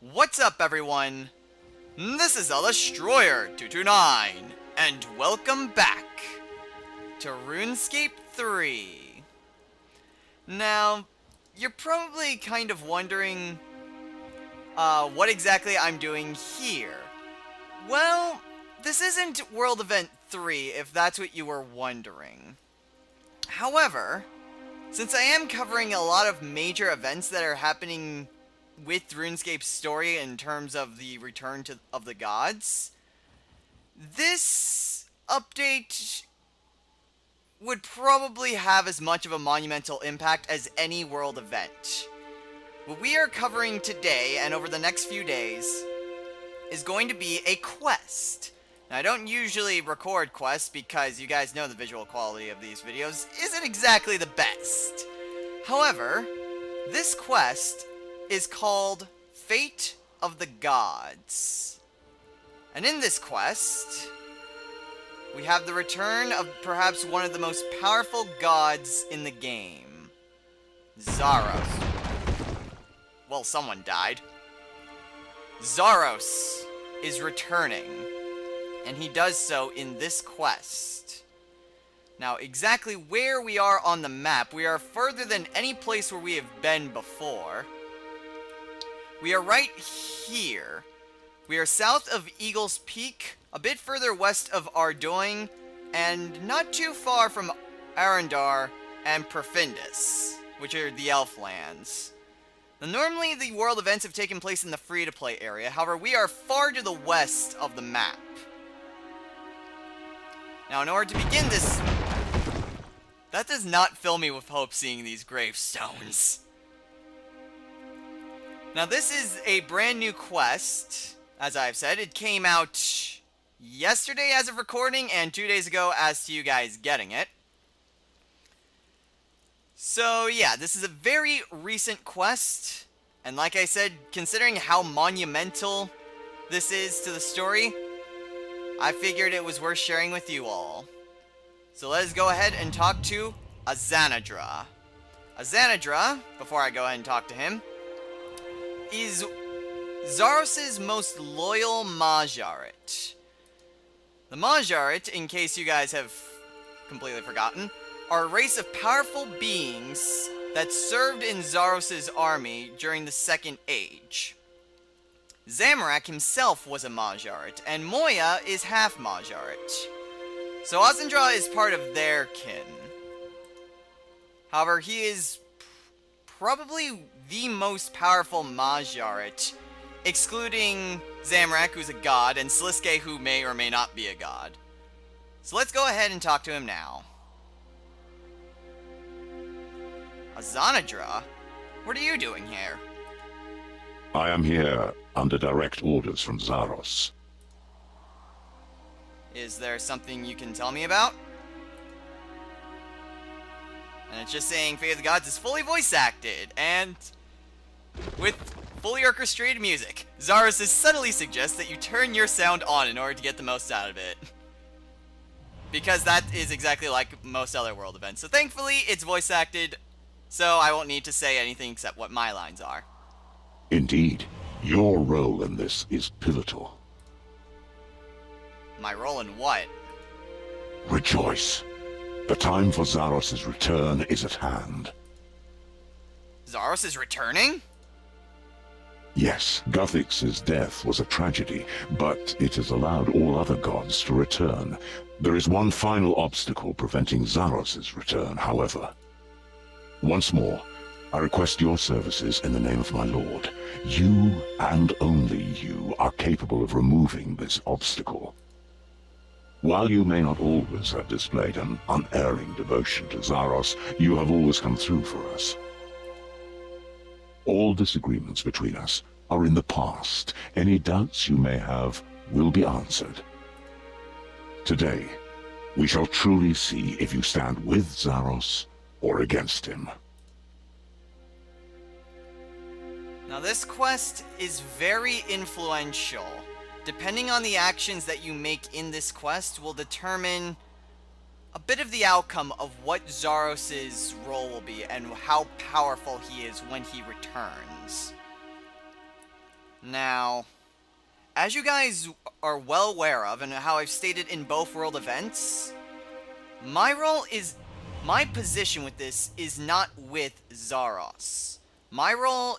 What's up, everyone? This is the Destroyer229, and welcome back to Runescape 3. Now, you're probably kind of wondering what exactly I'm doing here. Well, this isn't World Event 3, if that's what you were wondering. However, since I am covering a lot of major events that are happening with RuneScape's story in terms of the return of the gods, this update would probably have as much of a monumental impact as any world event. What we are covering today and over the next few days is going to be a quest. Now, I don't usually record quests because you guys know the visual quality of these videos isn't exactly the best. However, this quest is called Fate of the Gods. And in this quest, we have the return of perhaps one of the most powerful gods in the game, Zaros. Well, someone died. Zaros is returning, and he does so in this quest. Now, exactly where we are on the map, we are further than any place where we have been before. We are right here. We are south of Eagle's Peak, a bit further west of Ardoing, and not too far from Arendar and Profindus, which are the Elf lands. Now, normally the world events have taken place in the free-to-play area, however we are far to the west of the map. Now, in order to begin this... That does not fill me with hope seeing these gravestones. Now, this is a brand new quest, as I've said. It came out yesterday as of recording, and 2 days ago as to you guys getting it. So, yeah, this is a very recent quest, and like I said, considering how monumental this is to the story, I figured it was worth sharing with you all. So let's go ahead and talk to Azanadra. Azanadra, before I go ahead and talk to him, is Zaros' most loyal Majoret. The Majoret, in case you guys have completely forgotten, are a race of powerful beings that served in Zaros' army during the Second Age. Zamorak himself was a Majoret, and Moya is half Majoret. So Azandra is part of their kin. However, he is probably the most powerful Majoret, excluding Zamorak, who's a god, and Sliske, who may or may not be a god. So let's go ahead and talk to him now. Azanadra? What are you doing here? I am here under direct orders from Zaros. Is there something you can tell me about? And it's just saying Fate of the Gods is fully voice acted, and with fully orchestrated music. Zaros subtly suggests that you turn your sound on in order to get the most out of it. Because that is exactly like most other world events. So thankfully, it's voice acted, so I won't need to say anything except what my lines are. Indeed, your role in this is pivotal. My role in what? Rejoice. The time for Zaros' return is at hand. Zaros is returning? Yes, Guthix's death was a tragedy, but it has allowed all other gods to return. There is one final obstacle preventing Zaros' return, however. Once more, I request your services in the name of my lord. You, and only you, are capable of removing this obstacle. While you may not always have displayed an unerring devotion to Zaros, you have always come through for us. All disagreements between us are in the past. Any doubts you may have will be answered. Today, we shall truly see if you stand with Zaros or against him. Now, this quest is very influential. Depending on the actions that you make in this quest will determine a bit of the outcome of what Zaros' role will be and how powerful he is when he returns. Now, as you guys are well aware of, and how I've stated in both world events, my position with this is not with Zaros. My role,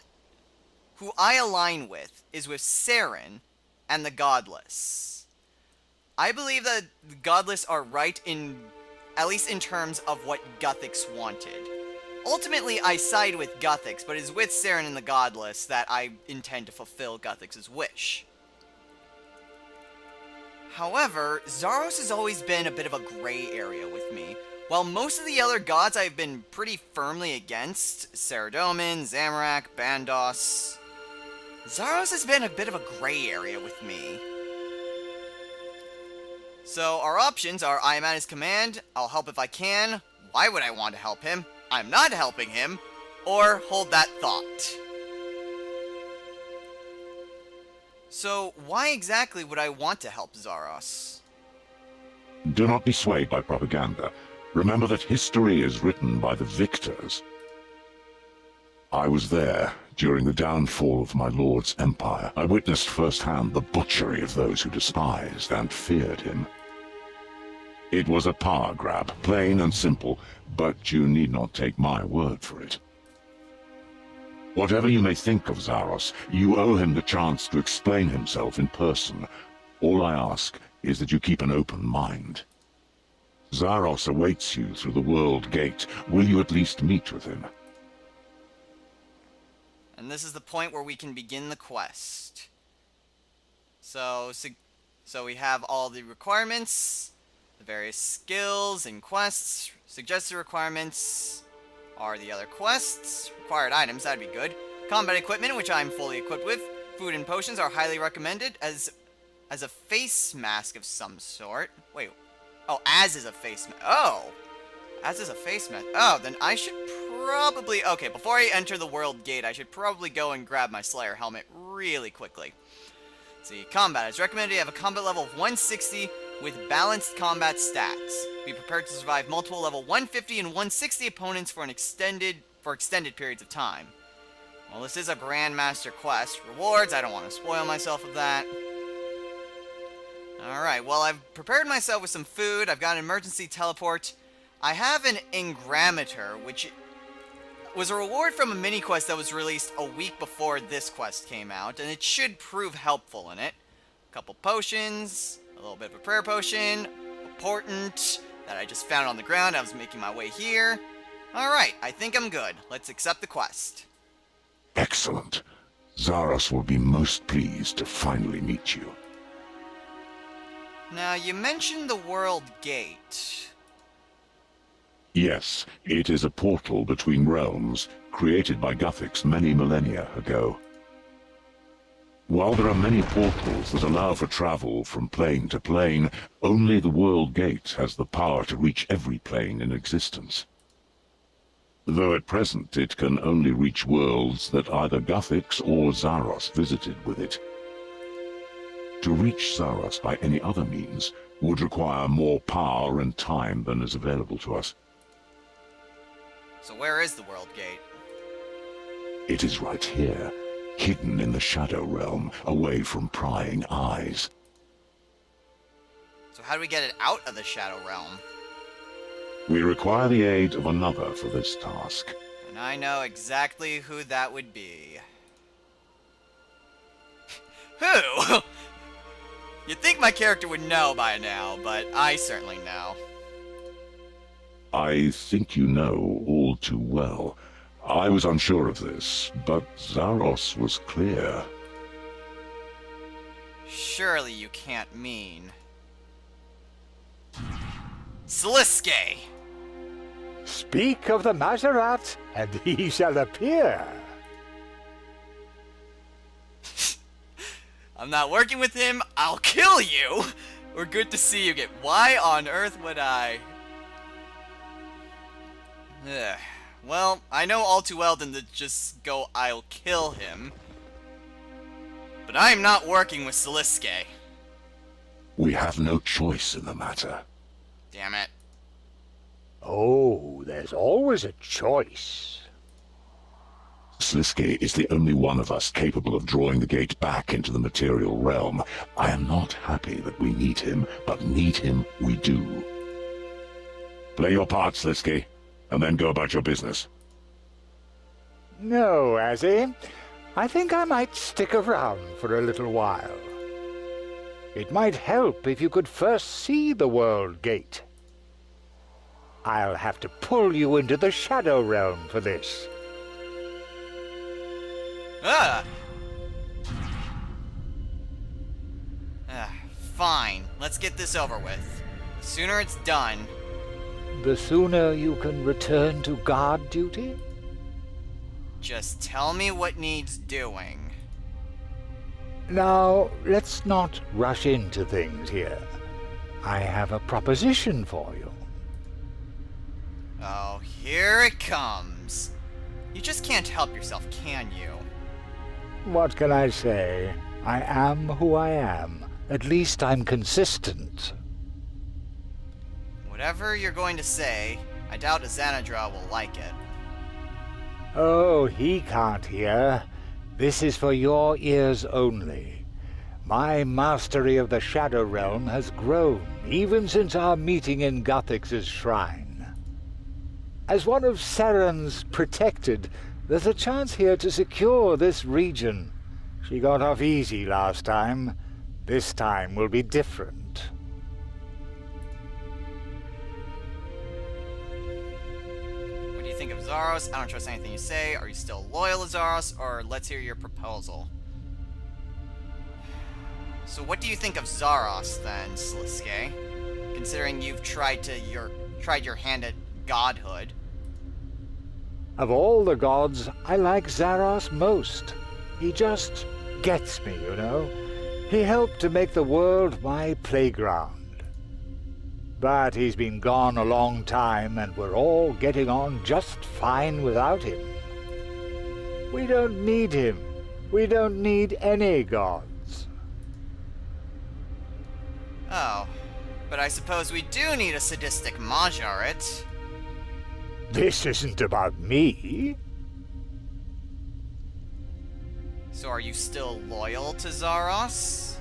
who I align with, is with Saren and the Godless. I believe that the Godless are right at least in terms of what Guthix wanted. Ultimately, I side with Guthix, but it is with Saren and the Godless that I intend to fulfill Guthix's wish. However, Zaros has always been a bit of a gray area with me. While most of the other gods I've been pretty firmly against, Saradomin, Zamorak, Bandos, Zaros has been a bit of a gray area with me. So our options are I am at his command, I'll help if I can, why would I want to help him, I'm not helping him, or hold that thought. So why exactly would I want to help Zaros? Do not be swayed by propaganda. Remember that history is written by the victors. I was there during the downfall of my lord's empire. I witnessed firsthand the butchery of those who despised and feared him. It was a power grab, plain and simple, but you need not take my word for it. Whatever you may think of Zaros, you owe him the chance to explain himself in person. All I ask is that you keep an open mind. Zaros awaits you through the World Gate. Will you at least meet with him? And this is the point where we can begin the quest. So we have all the requirements, the various skills and quests. Suggested requirements are the other quests. Required items, that'd be good. Combat equipment, which I'm fully equipped with. Food and potions are highly recommended as a face mask of some sort. Wait. Oh, as is a face mask. Oh! As is a face mask. Oh, then I should probably... Okay, before I enter the World Gate, I should probably go and grab my Slayer helmet really quickly. Let's see, combat. It's recommended you have a combat level of 160 with balanced combat stats. Be prepared to survive multiple level 150 and 160 opponents for extended periods of time. Well, this is a Grandmaster quest. Rewards, I don't want to spoil myself of that. Alright, well, I've prepared myself with some food. I've got an emergency teleport. I have an Ingrameter, which was a reward from a mini-quest that was released a week before this quest came out, and it should prove helpful in it. A couple potions, a little bit of a prayer potion, a portent that I just found on the ground. I was making my way here. Alright, I think I'm good. Let's accept the quest. Excellent. Zaros will be most pleased to finally meet you. Now, you mentioned the World Gate. Yes, it is a portal between realms, created by Guthix many millennia ago. While there are many portals that allow for travel from plane to plane, only the World Gate has the power to reach every plane in existence. Though at present it can only reach worlds that either Guthix or Zaros visited with it. To reach Zaros by any other means would require more power and time than is available to us. So where is the World Gate? It is right here, hidden in the Shadow Realm, away from prying eyes. So how do we get it out of the Shadow Realm? We require the aid of another for this task. And I know exactly who that would be. Who? You'd think my character would know by now, but I certainly know. I think you know all too well. I was unsure of this, but Zaros was clear. Surely you can't mean... Sliske! Speak of the Mazerat, and he shall appear. I'm not working with him, I'll kill you! We're good to see you again. Why on earth would I? Ugh. Well, I know all too well than to just go, I'll kill him. But I'm not working with Sliske. We have no choice in the matter. Damn it. Oh, there's always a choice. Sliske is the only one of us capable of drawing the gate back into the material realm. I am not happy that we need him, but need him we do. Play your part, Sliske, and then go about your business. No, Azzy. I think I might stick around for a little while. It might help if you could first see the World Gate. I'll have to pull you into the Shadow Realm for this. Ugh. Fine. Let's get this over with. The sooner it's done. The sooner you can return to guard duty? Just tell me what needs doing. Now, let's not rush into things here. I have a proposition for you. Oh, here it comes. You just can't help yourself, can you? What can I say? I am who I am. At least I'm consistent. Whatever you're going to say, I doubt Xanadra will like it. Oh, he can't hear. This is for your ears only. My mastery of the Shadow Realm has grown, even since our meeting in Guthix's shrine. As one of Saren's protected, there's a chance here to secure this region. She got off easy last time. This time will be different. What do you think of Zaros? I don't trust anything you say. Are you still loyal to Zaros? Or let's hear your proposal. So what do you think of Zaros then, Sliske? Considering you've tried your hand at godhood. Of all the gods, I like Zaros most. He just gets me, you know. He helped to make the world my playground. But he's been gone a long time, and we're all getting on just fine without him. We don't need him. We don't need any gods. Oh, but I suppose we do need a sadistic Majoret. This isn't about me. So are you still loyal to Zaros?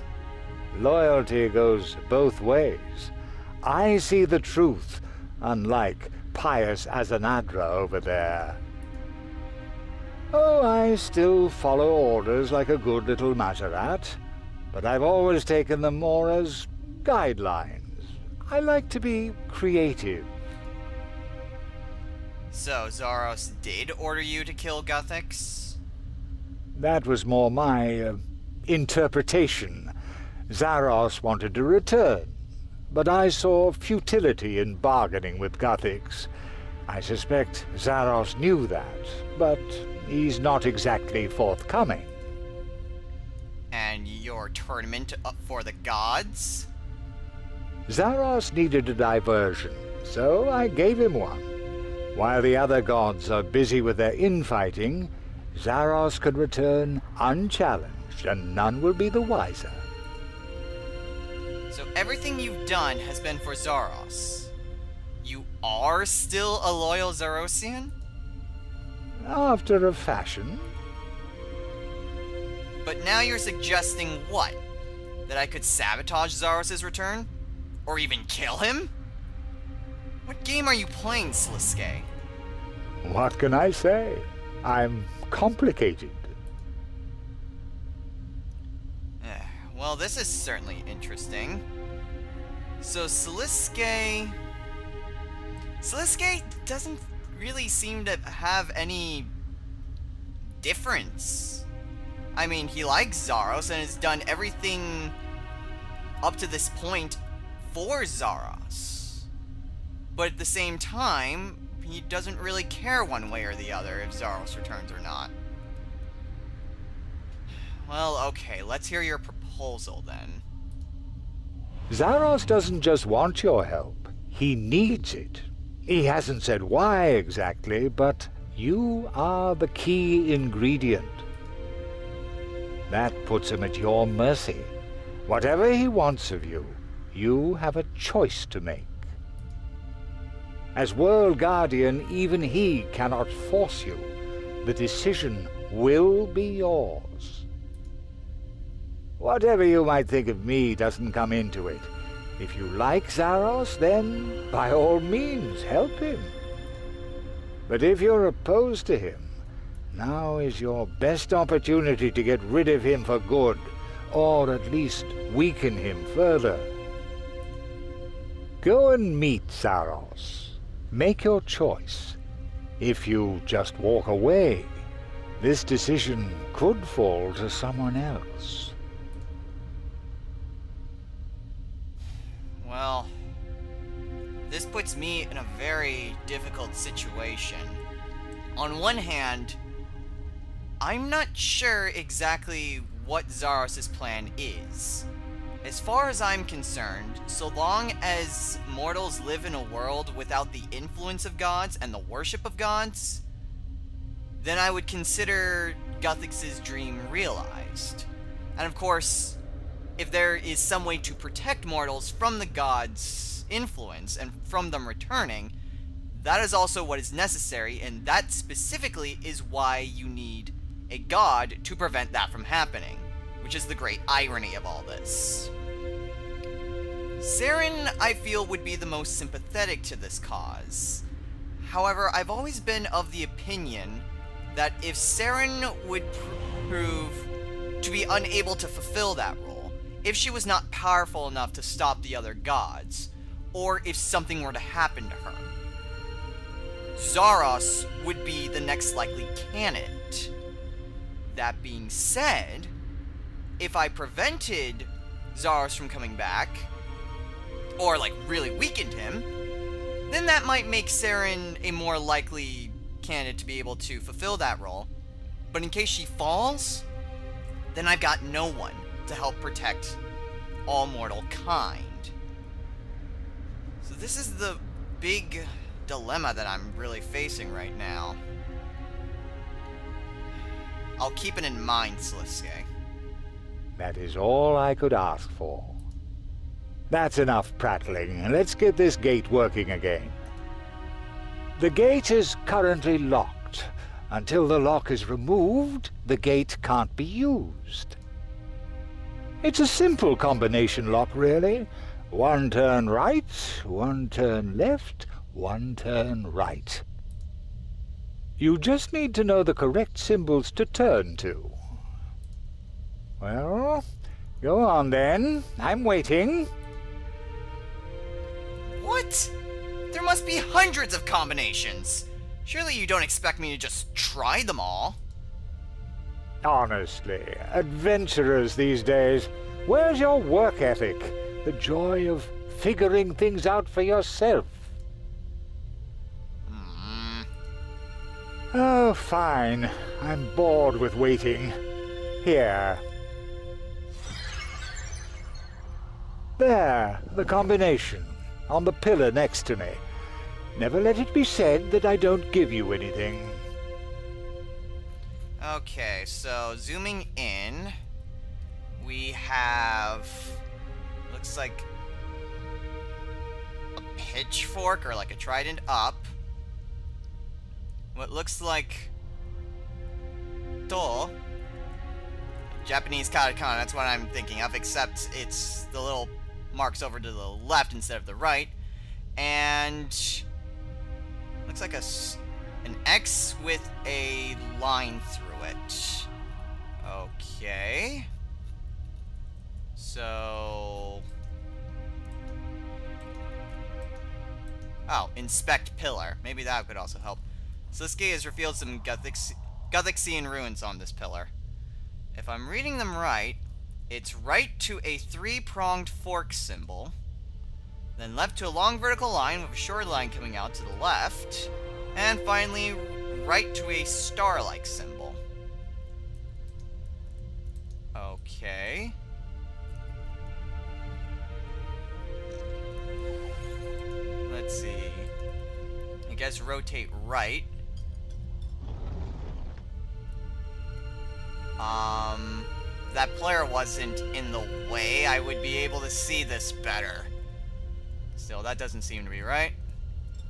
Loyalty goes both ways. I see the truth, unlike pious Azanadra over there. Oh, I still follow orders like a good little Majorat, but I've always taken them more as guidelines. I like to be creative. So Zaros did order you to kill Guthix? That was more my interpretation. Zaros wanted to return, but I saw futility in bargaining with Guthix. I suspect Zaros knew that, but he's not exactly forthcoming. And your tournament for the gods? Zaros needed a diversion, so I gave him one. While the other gods are busy with their infighting, Zaros can return unchallenged, and none will be the wiser. So everything you've done has been for Zaros. You are still a loyal Zarosian? After a fashion. But now you're suggesting what? That I could sabotage Zaros' return? Or even kill him? What game are you playing, Sliske? What can I say? I'm complicated. Well, this is certainly interesting. So Sliske doesn't really seem to have any difference. I mean, he likes Zaros and has done everything up to this point for Zaros. But at the same time, he doesn't really care one way or the other if Zaros returns or not. Well, okay, let's hear your proposal then. Zaros doesn't just want your help. He needs it. He hasn't said why exactly, but you are the key ingredient. That puts him at your mercy. Whatever he wants of you, you have a choice to make. As World Guardian, even he cannot force you, The decision will be yours. Whatever you might think of me doesn't come into it. If you like Zaros, then by all means help him. But if you're opposed to him, now is your best opportunity to get rid of him for good, or at least weaken him further. Go and meet Zaros. Make your choice. If you just walk away, this decision could fall to someone else. Well, this puts me in a very difficult situation. On one hand, I'm not sure exactly what Zaros' plan is. As far as I'm concerned, so long as mortals live in a world without the influence of gods and the worship of gods, then I would consider Guthix's dream realized. And of course, if there is some way to protect mortals from the gods' influence and from them returning, that is also what is necessary, and that specifically is why you need a god to prevent that from happening, which is the great irony of all this. Saren, I feel, would be the most sympathetic to this cause. However, I've always been of the opinion that if Saren would prove to be unable to fulfill that role, if she was not powerful enough to stop the other gods, or if something were to happen to her, Zaros would be the next likely candidate. That being said, if I prevented Zaros from coming back, or like really weakened him, then that might make Saren a more likely candidate to be able to fulfill that role. But in case she falls, then I've got no one to help protect all mortal kind. So this is the big dilemma that I'm really facing right now. I'll keep it in mind, Sliske. That is all I could ask for. That's enough prattling. Let's get this gate working again. The gate is currently locked. Until the lock is removed, the gate can't be used. It's a simple combination lock, really. One turn right, one turn left, one turn right. You just need to know the correct symbols to turn to. Well, go on then. I'm waiting. What? There must be hundreds of combinations. Surely you don't expect me to just try them all. Honestly, adventurers these days, where's your work ethic? The joy of figuring things out for yourself? Oh, fine. I'm bored with waiting. Here. There, the combination, on the pillar next to me. Never let it be said that I don't give you anything. Okay, so zooming in, we have, looks like a pitchfork or like a trident up. What looks like to, Japanese katakana, that's what I'm thinking of, except it's the little marks over to the left instead of the right. And looks like an X with a line through it. Okay. So, oh, inspect pillar. Maybe that could also help. Sliske has revealed some Guthixian ruins on this pillar. If I'm reading them right, it's right to a three-pronged fork symbol, then left to a long vertical line with a short line coming out to the left, and finally right to a star-like symbol. Okay. Let's see. I guess rotate right. If that player wasn't in the way, I would be able to see this better. Still, that doesn't seem to be right.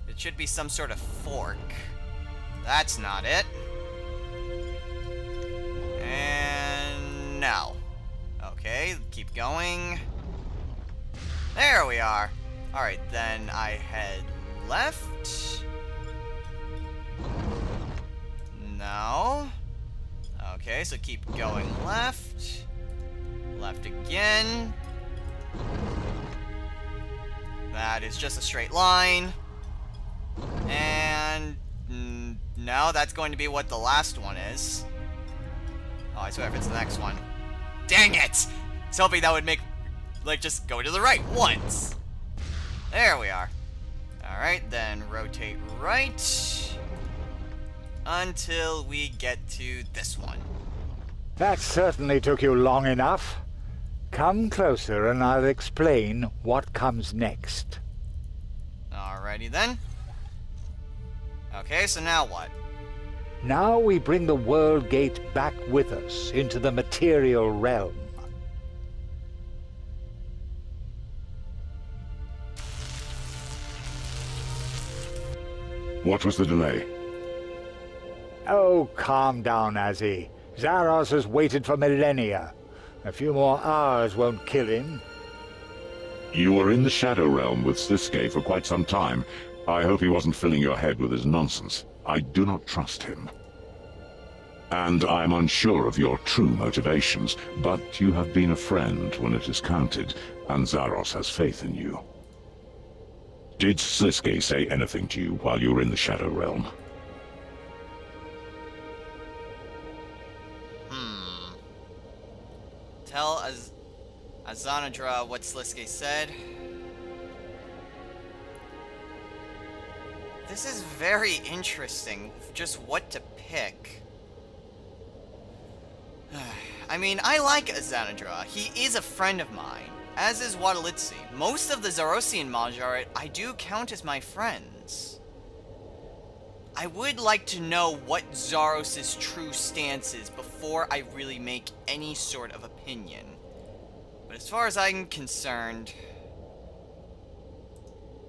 It should be some sort of fork. That's not it. no. Okay, keep going. There we are. Alright, then I head left. No. Okay, so keep going left. Left again. That is just a straight line. And no, that's going to be what the last one is. Oh, I swear if it's the next one. Dang it! I was hoping that would make, like, just go to the right once. There we are. Alright, then rotate right. Until we get to this one. That certainly took you long enough. Come closer and I'll explain what comes next. Alrighty then. Okay, so now what? Now we bring the World Gate back with us into the material realm. What was the delay? Oh, calm down, Azzy. Zaros has waited for millennia. A few more hours won't kill him. You were in the Shadow Realm with Sliske for quite some time. I hope he wasn't filling your head with his nonsense. I do not trust him. And I'm unsure of your true motivations, but you have been a friend when it is counted, and Zaros has faith in you. Did Sliske say anything to you while you were in the Shadow Realm? Tell Azanadra what Sliske said. This is very interesting, just what to pick. I mean, I like Azanadra. He is a friend of mine, as is Wadalitsi. Most of the Zarosian Majoret I do count as my friends. I would like to know what Zaros' true stance is before I really make any sort of opinion. But as far as I'm concerned,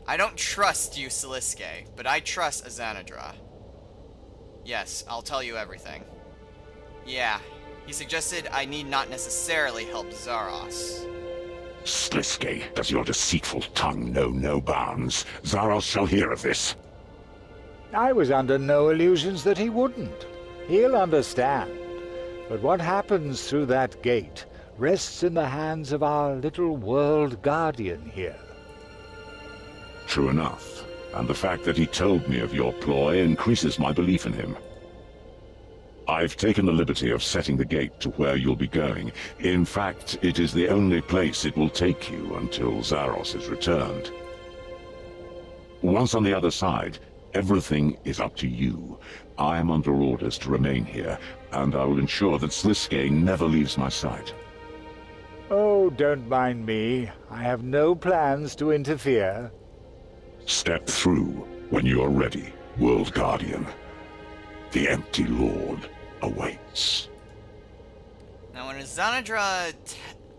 I don't trust you, Sliske, but I trust Azanadra. Yes, I'll tell you everything. Yeah, he suggested I need not necessarily help Zaros. Sliske, does your deceitful tongue know no bounds? Zaros shall hear of this. I was under no illusions that he wouldn't. He'll understand. But what happens through that gate rests in the hands of our little world guardian here. True enough. And the fact that he told me of your ploy increases my belief in him. I've taken the liberty of setting the gate to where you'll be going. In fact, it is the only place it will take you until Zaros is returned. Once on the other side, everything is up to you. I am under orders to remain here, and I will ensure that Sliske never leaves my sight. Oh, don't mind me. I have no plans to interfere. Step through when you are ready, World Guardian. The Empty Lord awaits. Now, when Azanadra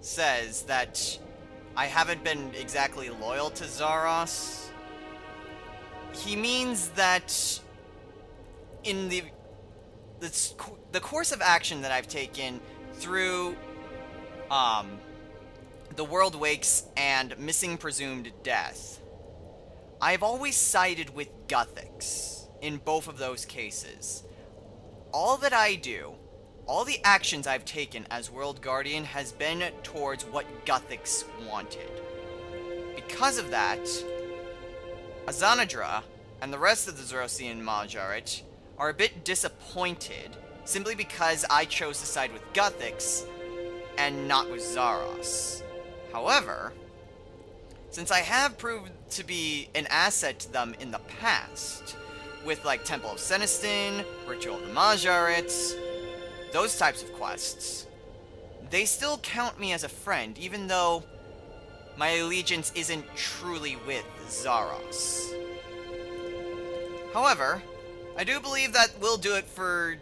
says that I haven't been exactly loyal to Zaros, he means that in the course of action that I've taken through the World Wakes and Missing Presumed Death, I've always sided with Guthix in both of those cases. All that I do, all the actions I've taken as World Guardian has been towards what Guthix wanted. Because of that, Azanadra and the rest of the Zarosian Majoret are a bit disappointed simply because I chose to side with Guthix and not with Zaros. However, since I have proved to be an asset to them in the past, with like Temple of Senestin, Ritual of the Majorets, those types of quests, they still count me as a friend, even though my allegiance isn't truly with Zaros. However, I do believe that will do it for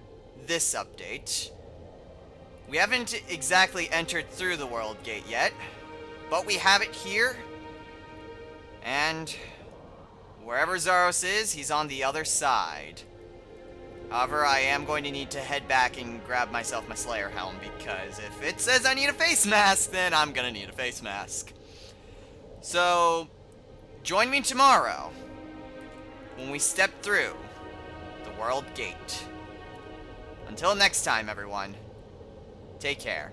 this update. We haven't exactly entered through the World Gate yet, but we have it here, and wherever Zaros is, he's on the other side. However, I am going to need to head back and grab myself my Slayer helm, because if it says I need a face mask, then I'm gonna need a face mask. So, join me tomorrow when we step through the World Gate. Until next time, everyone, take care.